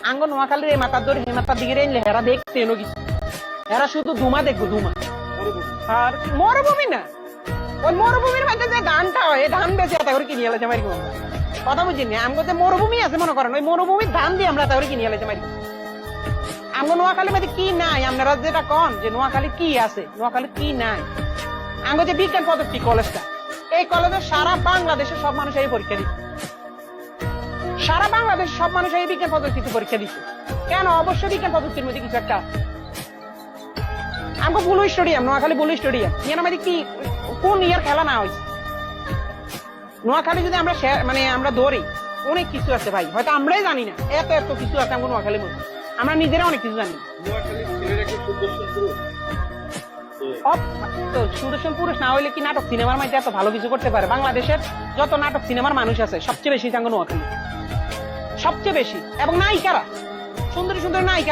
আঙ্গ নোয়াখালীর এই মাথার ধরে মাথার দিকে রেলে হেরা দেখতে এনো কিছু, এরা শুধু ধুমা দেখবো ধুমা। আর মরুভূমি না, ওই মরুভূমির মধ্যে যে ধানটা হয় এই ধান বেশি এত করে কিনে এলাইছে মারি কথা বুঝিনি। আমগো যে মরুভূমি আছে মনে করেন, ওই মরুভূমির ধান দিয়ে আমরা এত করে কিনে এলাইছে মারি। আমগো নোয়াখালীর মধ্যে কি নাই আপনারা যেটা কন যে নোয়াখালী কি আছে, নোয়াখালী কি নাই। আমগো যে বিজ্ঞান প্রযুক্তি কলেজটা, এই কলেজে সারা বাংলাদেশের সব মানুষ এই পরীক্ষা দিচ্ছে, সারা বাংলাদেশের সব মানুষ এই বিজ্ঞান প্রযুক্তিতে পরীক্ষা দিচ্ছে। কেন? অবশ্যই বিজ্ঞান প্রযুক্তির মধ্যে কিছু একটা। আমগো বুলু স্টেডিয়াম, নোয়াখালী বুলু স্টেডিয়াম, ইয়ার মধ্যে কি কোন ইয়ার খেলা না হয়েছে? নোয়াখালী যদি আমরা মানে আমরা ধরি অনেক কিছু আছে ভাই, হয়তো আমরাই জানি না, এত এত কিছু আছে আমগো নোয়াখালীর মধ্যে, আমরা নিজেরা অনেক কিছু জানি। সুদর্শন পুরুষ না হইলে কি নাটক সিনেমার মধ্যে এত ভালো কিছু করতে পারে? বাংলাদেশের যত নাটক সিনেমার মানুষ আছে সবচেয়ে বেশি আমগো নোয়াখালী, সবচেয়ে বেশি। এবং নায়িকারা, সুন্দরী সুন্দরী নায়িকা